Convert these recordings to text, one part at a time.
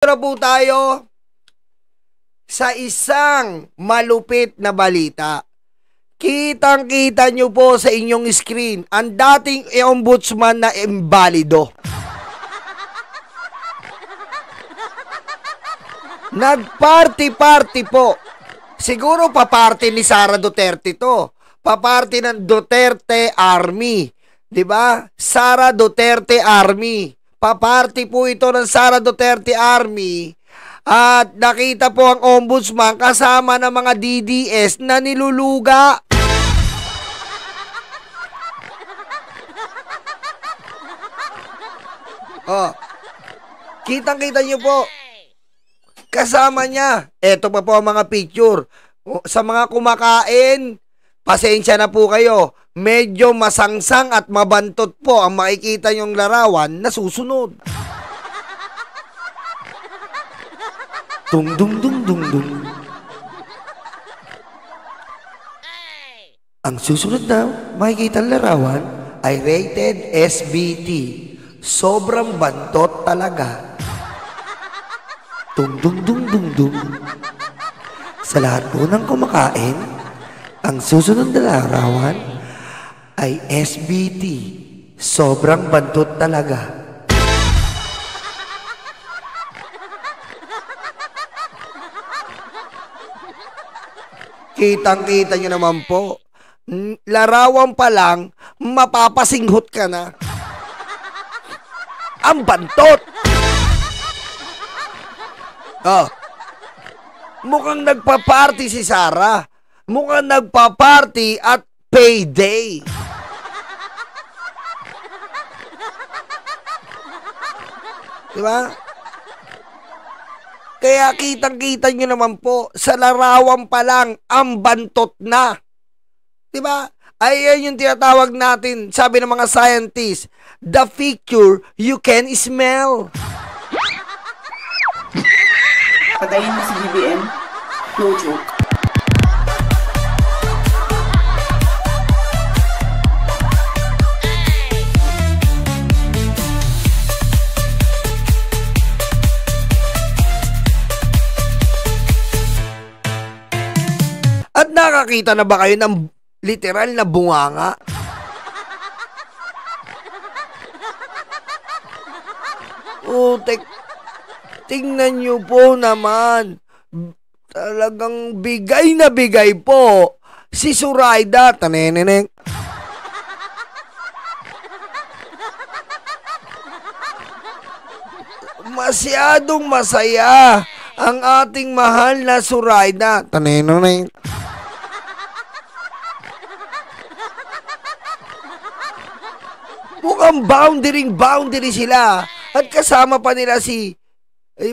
Na po tayo sa isang malupit na balita. Kitang-kita nyo po sa inyong screen ang dating ombudsman na imbalido. Nagparty-party po. Siguro paparty ni Sara Duterte to. Paparty ng Duterte Army. 'Di ba? Sara Duterte Army. Paparty po ito ng Sara Duterte Army at nakita po ang ombudsman kasama ng mga DDS na niluluga. Oh, kitang-kita nyo po. Kasama niya. Eto pa po ang mga picture. Sa mga kumakain, pasensya na po kayo. Medyo masangsang at mabantot po ang makikita nyong larawan na susunod. Dung dung dung dung dung. Ang susunod na makikita larawan ay rated SBT. Sobrang bantot talaga. Dung dung dung dung dung. Sa lahat po ng kumakain, ang susunod na larawan ay SBT. Sobrang bantot talaga. Kitang-kita nyo naman po. Larawan pa lang, mapapasinghot ka na. Ang bantot! Oh. Mukhang nagpa-party si Sara. Mukhang nagpa-party at payday. Diba? Kaya kitang-kita nyo naman po, sa larawan pa lang, ang bantot na. Diba? Ayan yung tinatawag natin, sabi ng mga scientists, the picture you can smell. Patayin mo si BBM, no joke. At nakakita na ba kayo ng literal na bunganga? Tingnan nyo po naman. Talagang bigay na bigay po si Zoraida. Taneneneng. Masyadong masaya ang ating mahal na Zoraida. Taneneneng. Mukhang boundary sila. At kasama pa nila si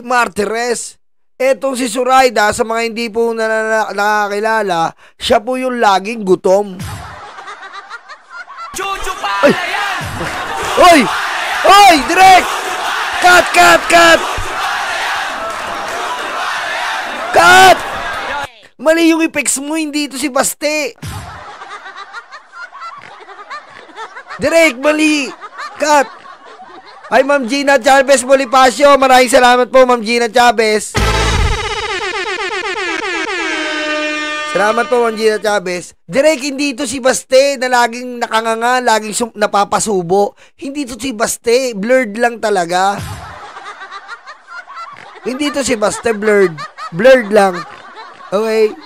Martires. Etong si Zoraida, sa mga hindi po nakakilala, siya po yung laging gutom. Chuchu pala yan! Hoy! Hoy! Direk! Cut! Cut! Mali yung effects mo, hindi ito si Baste. Direk, mali! Cut! Ay, Ma'am Gina Chavez Bonifacio. Maraming salamat po, Ma'am Gina Chavez. Salamat po, Ma'am Gina Chavez. Direk, hindi ito si Baste na laging nakanganga, laging napapasubo. Hindi ito si Baste. Blurred lang talaga. Hindi ito si Baste, blurred. Blurred lang. Okay?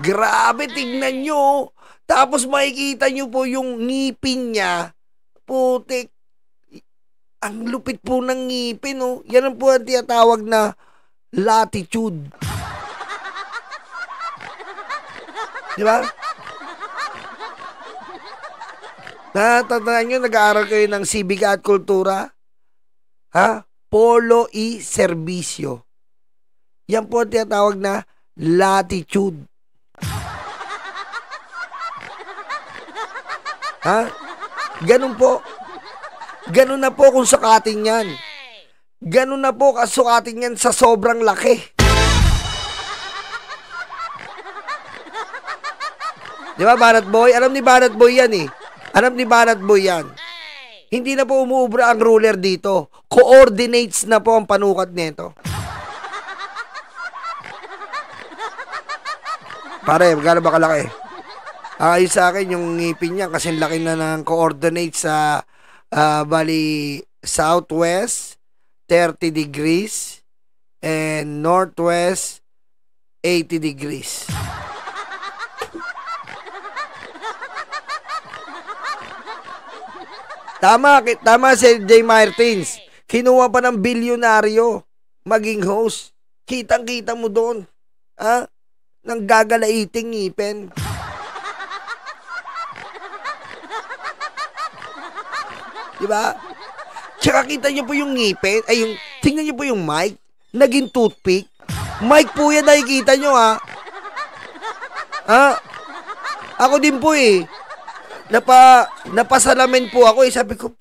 Grabe, tignan nyo. Tapos makikita nyo po yung ngipin niya. Putik. Ang lupit po ng ngipin, oh. Yan ang po ang tinatawag na latitude. Diba? Natatandaan nyo, nag-aaral kayo ng sibika at kultura? Ha? Polo y Servicio. Yan po ang tinatawag na latitude. Ha? Ganun po. Ganun na po kung sukatin yan. Ganun na po kasukatin yan sa sobrang laki. Di ba, Banat Boy? Alam ni Banat Boy yan eh. Alam ni Banat Boy yan. Hindi na po umuubra ang ruler dito. Coordinates na po ang panukat nito. Pare, magkano ba kalaki? Ayos sa akin yung ngipin niya kasi laki na ng coordinates sa bali southwest 30 degrees and northwest 80 degrees. Tama si J. Martins. Kinuha pa ng bilyonaryo maging host. Kitang-kita mo doon. Ha? Nang gagalaiting ngipin. Diba? Tsaka kita nyo po yung ngipin. Ay, tingnan nyo po yung mic. Naging toothpick. Mic po yan, nakikita nyo, ha? Ha? Ako din po, eh. Napasalamin po ako, eh. Sabi ko,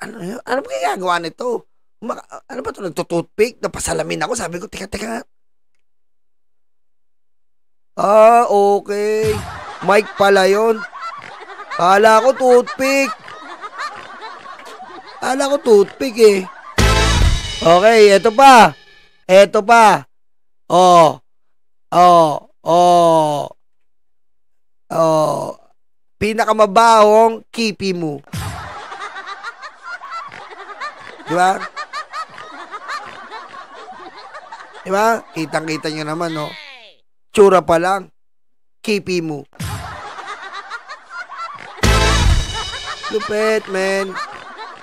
ano ba gagawa nito? Ano ba ito? Nagtutoothpick? Napasalamin ako. Sabi ko, teka. Okay. Mic pala yun. Kala ko toothpick. Eh. Okay, eto pa. Pinakamabahong kipi mo. Diba? Kitang-kita nyo naman, no? Tsura pa lang. Kipi mo. Lupit, men.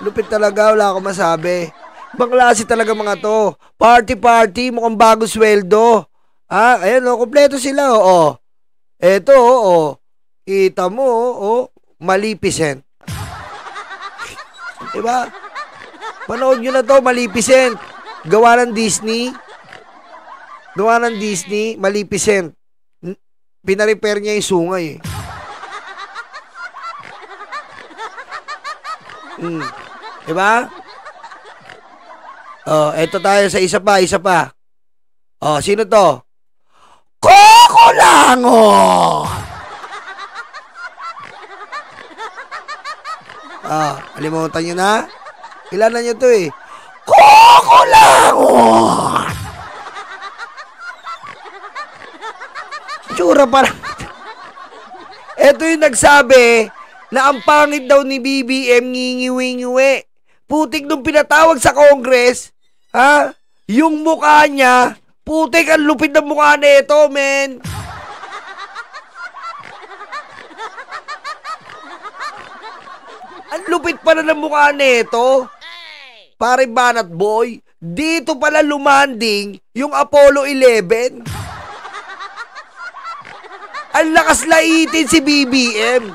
Lupit talaga, wala akong masabi. Ibang klase talaga mga to. Party, mukhang bago sweldo. Ayan, kompleto sila, Eto, kita mo, Maleficent. Diba? Panood nyo na to, Maleficent. Gawa ng Disney, Maleficent. Pinarepair niya yung sungay, eh. Diba? Eto tayo sa isa pa. Sino to? Kokolangot! Alimutan nyo na? Kilala nyo to, eh. Kokolangot! Tsura pa lang. Eto yung nagsabi na ang pangit daw ni BBM ngingiwi-ngiwi. Putik nung pinatawag sa Congress, yung mukha niya, putik ang lupit ng mukha nito, men. Ang lupit pala ng mukha nito. Pare Banat Boy, dito pala lumanding yung Apollo 11. Ang lakas laitin si BBM.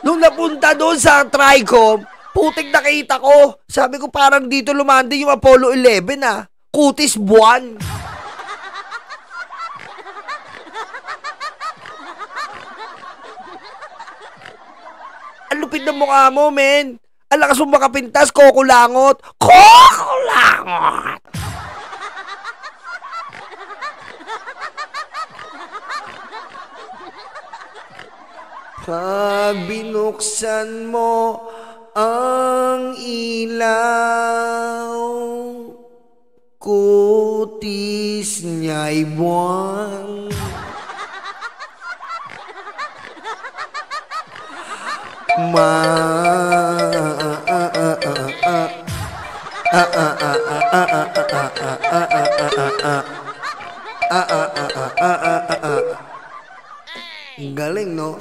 Nung napunta doon sa Tricom, putik nakita ko. Sabi ko parang dito lumanding yung Apollo 11, Kutis buwan. Ang lupit ng mukha mo, men. Ang lakas mong makapintas, kokolangot. Kokolangot! Pag binuksan mo ang ilaw, kutis niya'y buwan. Galing, no?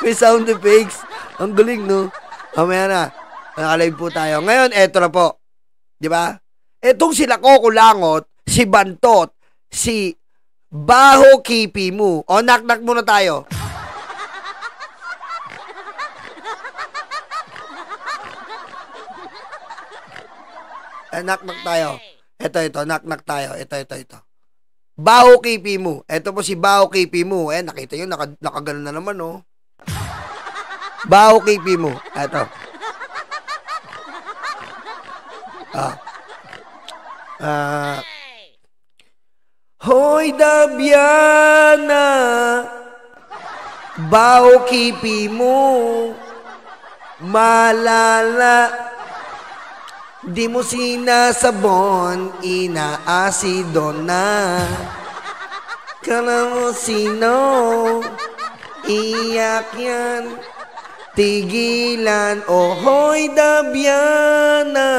May sound effects. Ang galing, no? Mamaya na. Nakalive po tayo. Ngayon, eto na po. Di ba? Etong sila Kokolangot, si Bantot, si Baho Kipi mo. Knock-knock muna tayo. Knock-knock tayo. Ito. Knock-knock tayo. Ito. Baho Kipi mo. Ito po si Baho Kipi mo. Nakita nyo, nakaganon na naman, oh. Baho Kipi mo. Ito. Hoy, Dabiana, Bao kipi mo, malala. Di mo sinasabon, inaasido na. Kala mo sino, iyak yan. Tigilan, ohoy dabyana.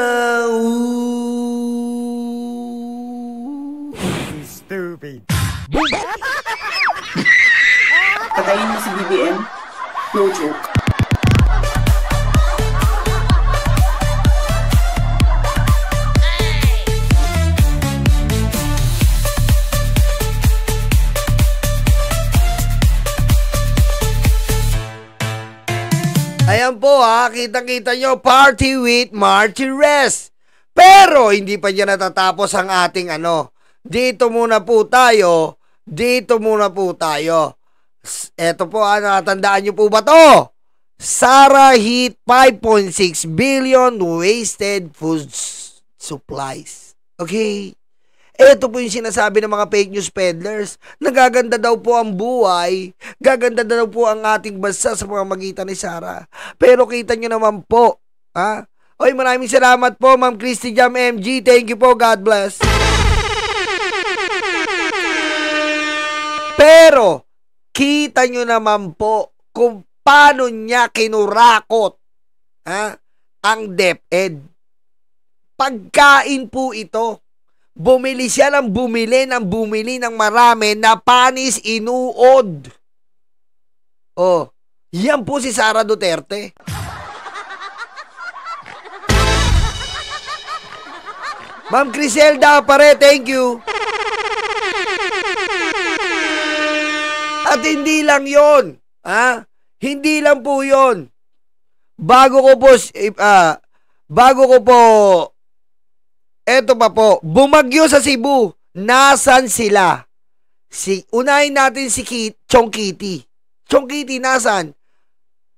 Stupid. Patayin mo si BBM. No joke. Ayan po kitang-kita nyo, party with Martires. Pero hindi pa dyan natatapos ang ating Dito muna po tayo. Eto po, natandaan nyo po ba to? Sara hit 5.6 billion wasted food supplies. Okay? Ito po yung sinasabi ng mga fake news peddlers. Nagaganda daw po ang buhay. Gaganda daw po ang ating bansa sa pamamagitan ni Sara. Pero kita nyo naman po. Oy, maraming salamat po, Ma'am Christy Jam MG. Thank you po. God bless. Pero, kita nyo naman po kung paano niya kinurakot ang DepEd. Pagkain po ito. Bumili siya ng bumili ng marami na panis inuod. Yan po si Sara Duterte. Ma'am Criselda pare, thank you. At hindi lang yon, hindi lang po yon. Bago ko po eto pa po, bumagyo sa Cebu. Nasan sila? Unahin natin si Chong Kitty. Chong Kitty, nasan?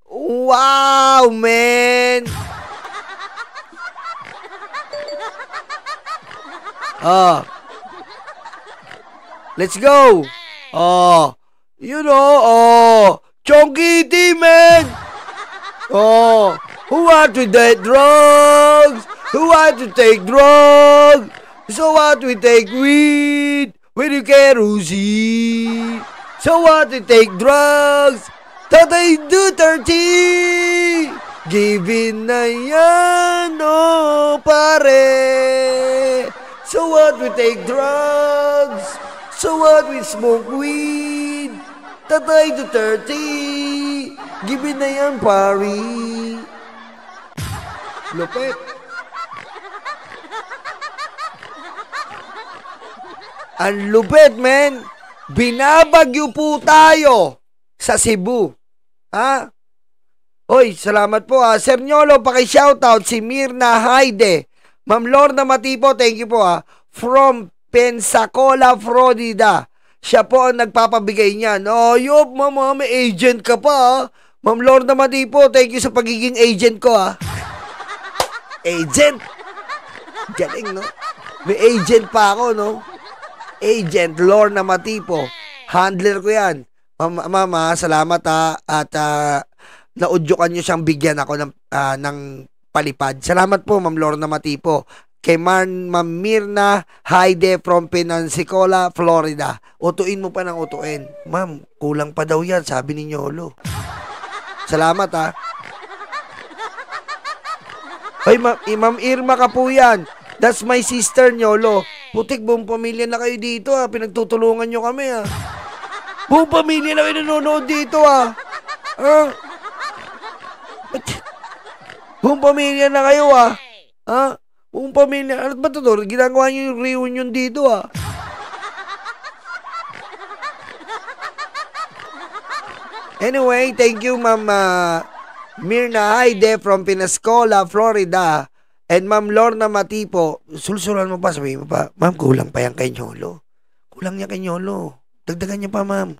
Wow, man! Let's go! Chong Kitty, man! Who want to date drugs? Who want to take drugs? So what we take weed with the kerosene? So what we take drugs? Tatay Duterte! Giving na yan, pare! So what we take drugs? So what we smoke weed? Tatay Duterte! Giving na yan, pare! Lupet! Ang lupit, men. Binabagyo po tayo sa Cebu. Oy, salamat po Sir Nyolo, paki-shoutout si Mirna Haide. Ma'am Lorna Matipo, thank you po from Pensacola, Florida. Siya po ang nagpapabigay niyan. Yup, mama, may agent ka pa Ma'am Lorna Matipo, thank you sa pagiging agent ko Agent? Galing, no? May agent pa ako, no? Agent Lorna Matipo. Handler ko yan. Mama, salamat at naudyokan nyo siyang bigyan ako ng palipad. Salamat po, Ma'am Lorna Matipo. Kay Ma'am Mirna Haide from Pensacola, Florida. Utuin mo pa ng utuin. Ma'am, kulang pa daw yan, sabi ni Nyolo. Salamat Ay, Ma'am Irma ka po yan. That's my sister, Nyolo. Putik, buong pamilya na kayo dito Pinagtutulungan nyo kami Buong pamilya na kayo nanonood dito Buong pamilya na kayo Buong pamilya. Ano ba ito? Ginagawa nyo yung reunion dito Anyway, thank you Ma'am Mirna Haide from Pensacola, Florida. And Ma'am Lorna Matipo, sulsulan mo pa, sabihin mo pa, ma'am, kulang pa yan kay Nyolo. Kulang niya kay Nyolo. Dagdagan niya pa, ma'am.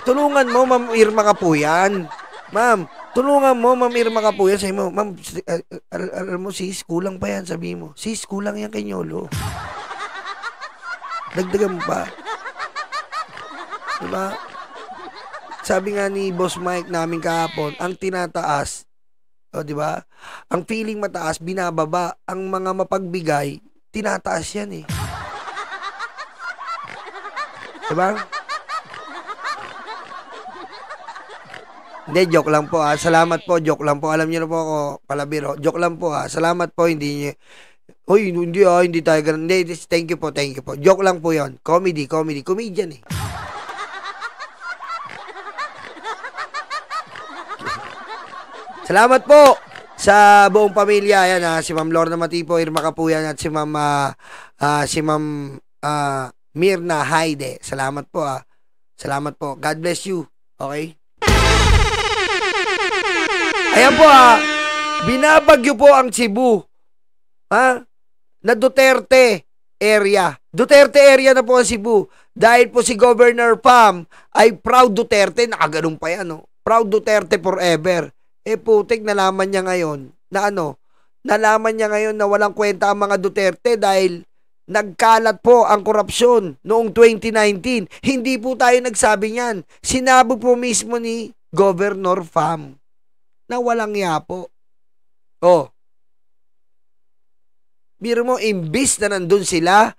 Tulungan mo, Ma'am Irma Kapuyan. Ma'am, tulungan mo, Ma'am Irma Kapuyan. Sabi mo, ma'am, alam mo, sis, kulang pa yan, sabi mo. Sis, kulang yan kay Nyolo. Dagdagan mo pa. Diba? Sabi nga ni Boss Mike namin kahapon, ang tinataas, o diba? Ang feeling mataas, binababa. Ang mga mapagbigay, tinataas yan eh. Diba? Hindi, joke lang po Salamat po, joke lang po. Alam niyo na po ako, palabiro. Joke lang po Salamat po, hindi niyo. Uy, hindi tayo ganun. Hindi, thank you po. Joke lang po yon. Comedian eh. Salamat po sa buong pamilya. Ayan si Ma'am Lorna Matipo, Irma Kapuyan at si Ma'am Mirna Haide. Salamat po Salamat po. God bless you. Okay? Ayan po binabagyo po ang Cebu. Na Duterte area. Duterte area na po ang Cebu. Dahil po si Governor Pam ay proud Duterte. Nakaganon pa yan, no? Proud Duterte forever. Putik, nalaman niya ngayon na nalaman niya ngayon na walang kwenta ang mga Duterte dahil nagkalat po ang korupsyon noong 2019. Hindi po tayo nagsabi niyan. Sinabi po mismo ni Governor Pham na walang iya po. Biro mo, imbis na nandun sila,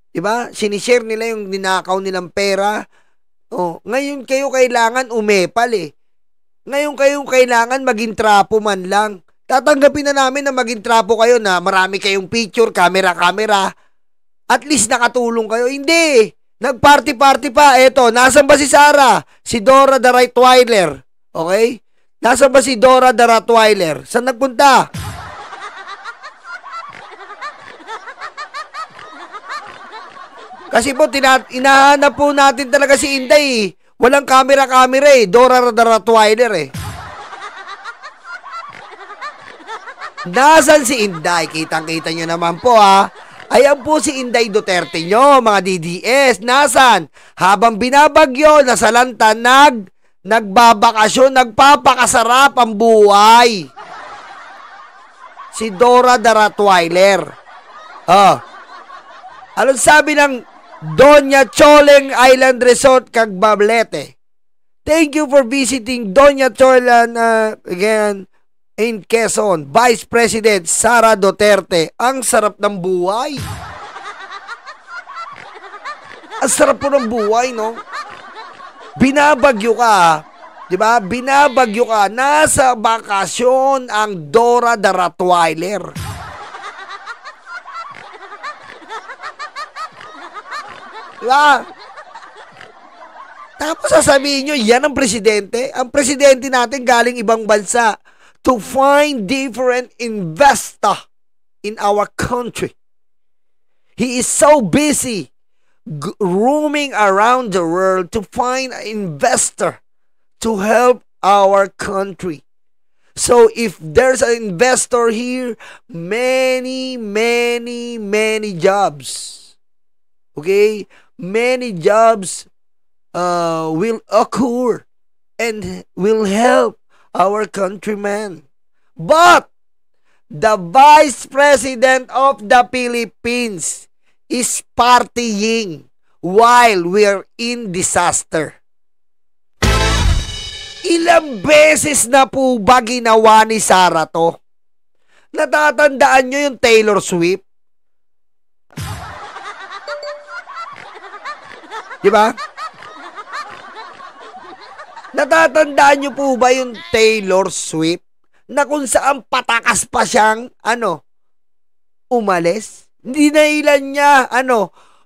diba? Sinishare nila yung ninakaw nilang pera. Ngayon kayo kailangan umepal eh. Ngayon kayong kailangan maging trapo man lang. Tatanggapin na namin na maging trapo kayo na marami kayong picture, camera. At least nakatulong kayo. Hindi. Nagparty-party pa. Eto, nasan ba si Sara? Si Dora the Rottweiler. Okay? Nasan ba si Dora the Rottweiler? Saan nagpunta? Kasi po, inahanap po natin talaga si Inday. Walang camera eh. Dora the Rottweiler eh. Nasaan si Inday? Kitang-kita nyo naman po Ayan po si Inday Duterte nyo, mga DDS. Nasaan? Habang binabagyo, nasa lanta, nagbabakasyon, nagpapakasarap ang buhay. Si Dora the Rottweiler. Anong sabi ng Doña Choleng Island Resort, Cagbablete? Thank you for visiting Doña Choleng again in Quezon. Vice President Sara Duterte. Ang sarap ng buhay. Ang sarap po ng buhay, no? Binabagyo ka, di ba? Binabagyo ka. Nasa bakasyon ang Dora the Rottweiler. Diba? Tapos sasabihin nyo, yan ang presidente. Ang presidente natin galing ibang bansa to find different investor in our country. He is so busy roaming around the world to find an investor to help our country. So if there's an investor here, many jobs. Okay? Many jobs will occur and will help our countrymen. But the Vice President of the Philippines is partying while we're in disaster. Ilang beses na po ba ginawa ni Sara to? Natatandaan nyo yung Taylor Swift? Diba? Natatandaan nyo po ba yung Taylor Swift? Na kung saan patakas pa siyang, umalis? Hindi na ilan niya,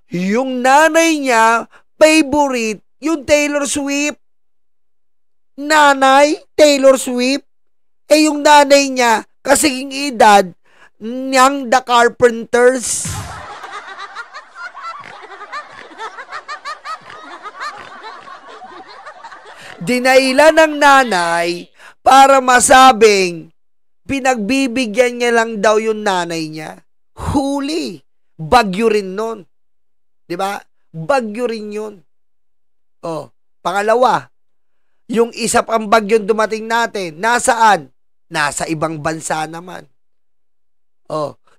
yung nanay niya, favorite, yung Taylor Swift. Nanay, Taylor Swift. Yung nanay niya, kasing edad, niyang The Carpenters. Dinailan ng nanay para masabing pinagbibigyan niya lang daw yung nanay niya. Huli. Bagyo rin nun. Diba? Bagyo rin yun. Pangalawa, yung isa pang bagyong dumating natin, nasaan? Nasa ibang bansa naman.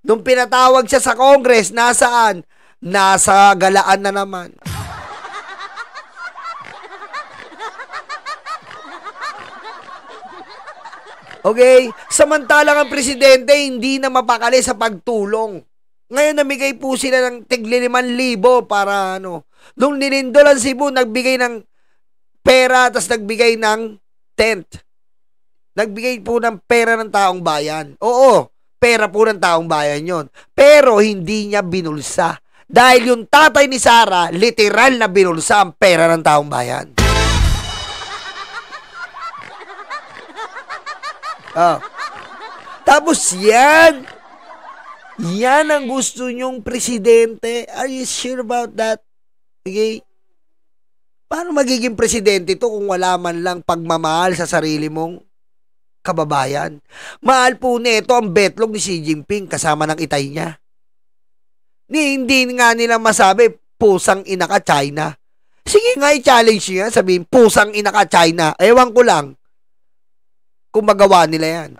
Nung pinatawag siya sa Congress, nasaan? Nasa galaan na naman. Okay? Samantalang ang presidente hindi na mapakali sa pagtulong. Ngayon namigay po sila ng tigli 5,000 para ano. Nung nilindol ang Cebu, nagbigay ng pera tas nagbigay ng tent. Nagbigay po ng pera ng taong bayan. Oo, pera po ng taong bayan yon. Pero hindi niya binulsa. Dahil yung tatay ni Sara, literal na binulsa ang pera ng taong bayan. Tapos yan ang gusto nyong presidente. Are you sure about that? Okay? Paano magiging presidente ito kung wala man lang pagmamahal sa sarili mong kababayan? Mahal po nito ang betlog ni Xi Jinping kasama ng itay niya. Hindi nga nila masabi, pusang ina ka China. Sige nga i-challenge niya, sabihin, pusang ina ka China. Ewan ko lang kung magawa nila yan.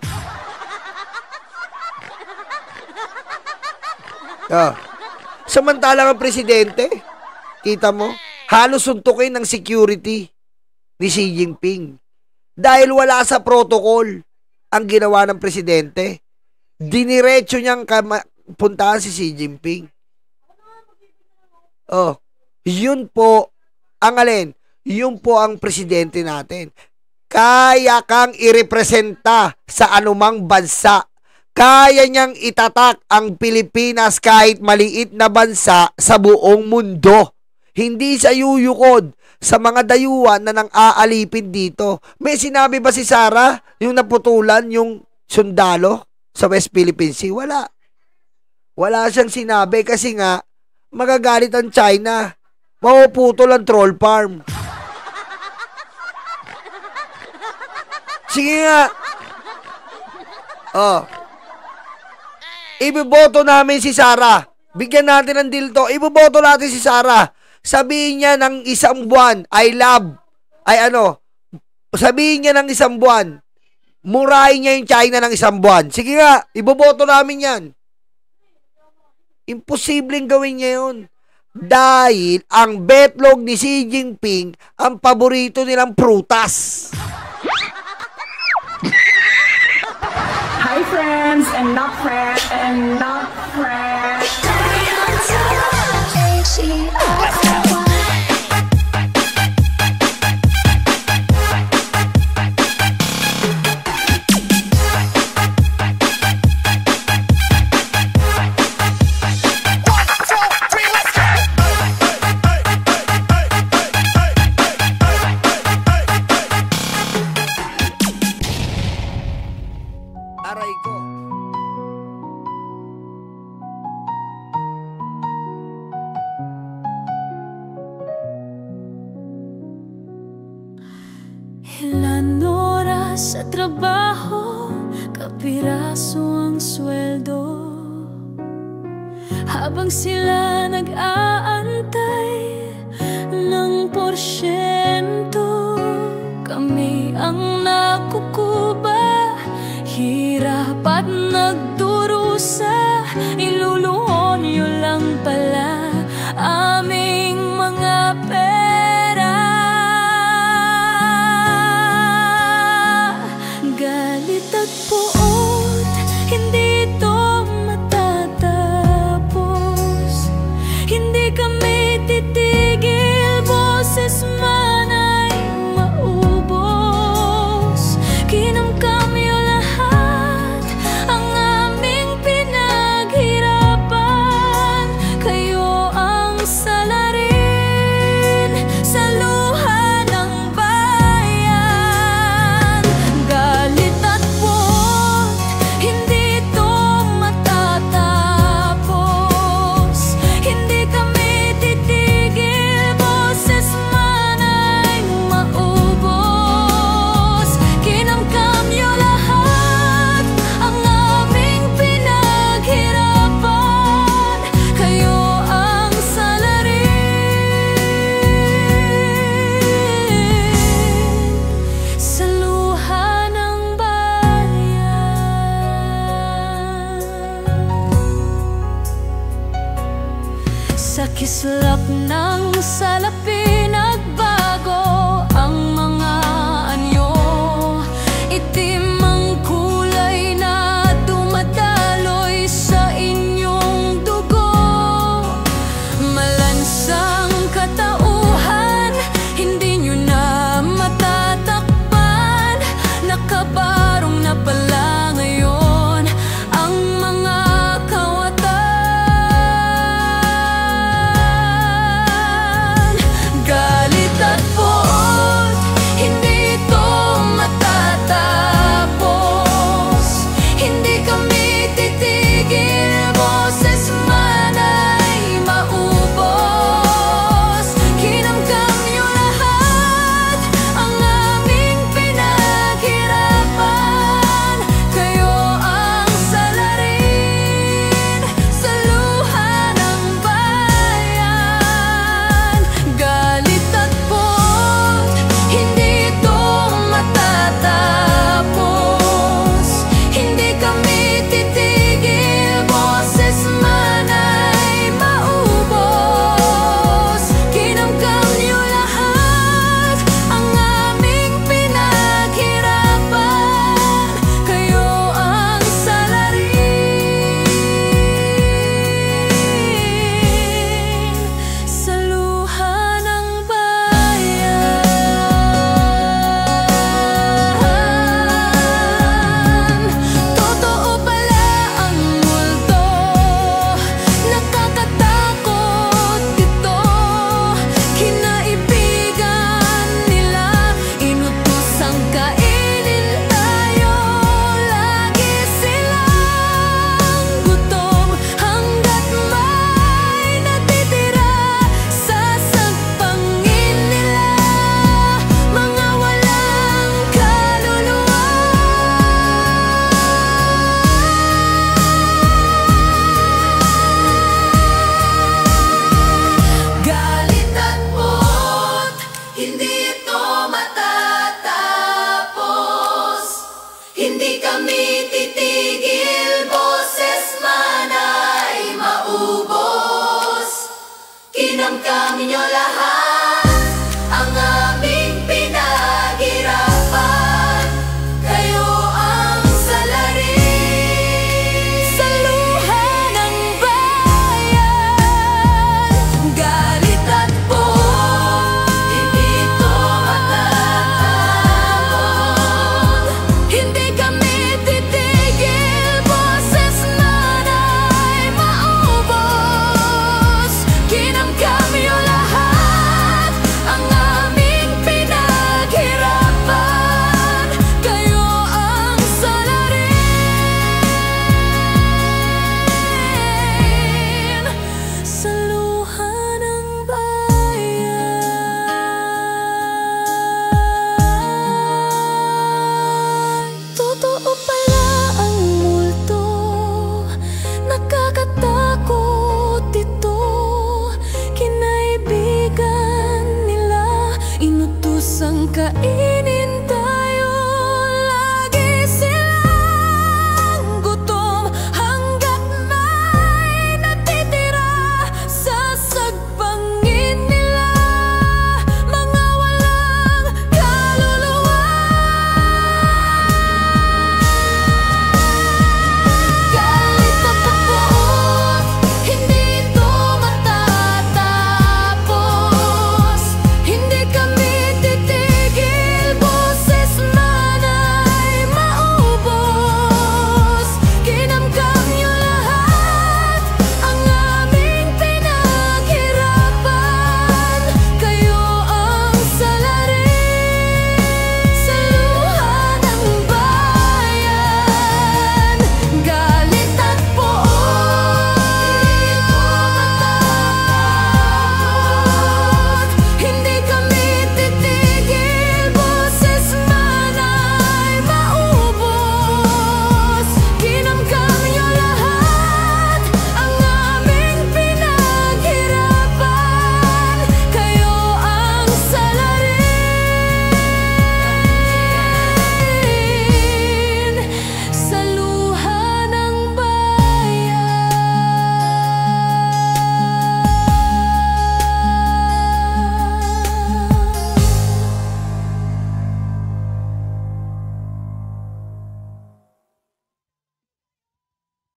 Samantalang ang presidente, kita mo, halos suntukin ng security ni Xi Jinping. Dahil wala sa protocol ang ginawa ng presidente. Diniretso niyang puntahan si Xi Jinping. Yun po ang alin? Yun po ang presidente natin. Kaya kang irepresenta sa anumang bansa. Kaya niyang itatak ang Pilipinas kahit maliit na bansa sa buong mundo. Hindi siya yuyukod sa mga dayuhan na nang aalipin dito. May sinabi ba si Sara yung naputulan yung sundalo sa West Philippine Sea? Wala. Wala siyang sinabi kasi nga magagalit ang China. Mapuputol ang troll farm. Sige nga. Iboboto namin si Sara. Bigyan natin ng deal to. Iboboto natin si Sara. Sabihin niya ng isang buwan, I love. Sabihin niya ng isang buwan. Murahin niya yung China ng isang buwan. Sige nga, iboboto namin yan. Imposibleng gawin niya yun. Dahil ang betlog ni Xi Jinping ang paborito nilang prutas. Hi friends and not friends and not friends. Aray ko. Ilan oras sa trabaho, kapiraso ang sweldo. Habang sila nag-aantay ng porsyento, kami ang nakukuba, hirap at nagdurusa. Iluluhon nyo lang pala aming mga pera. Galit at puot, hindi ito matatapos. Hindi kami titigil, boses man ay maubos. Kinamkamyo lahat ang aming pinaghirapan. Kayo ang salarin sa luha ng bayan. Galit at puot, hindi ito matatapos. Hindi kami titigil, boses man ay maubos. Kinamkamyo lahat ang aming pinaghirapan. Kayo ang salarin sa luha ng bayan. Sa kislap ng salapi nagbago ang mga anyo. Itim ang kami titigil, boses man ay maubos. Kinamkam ninyo lahat.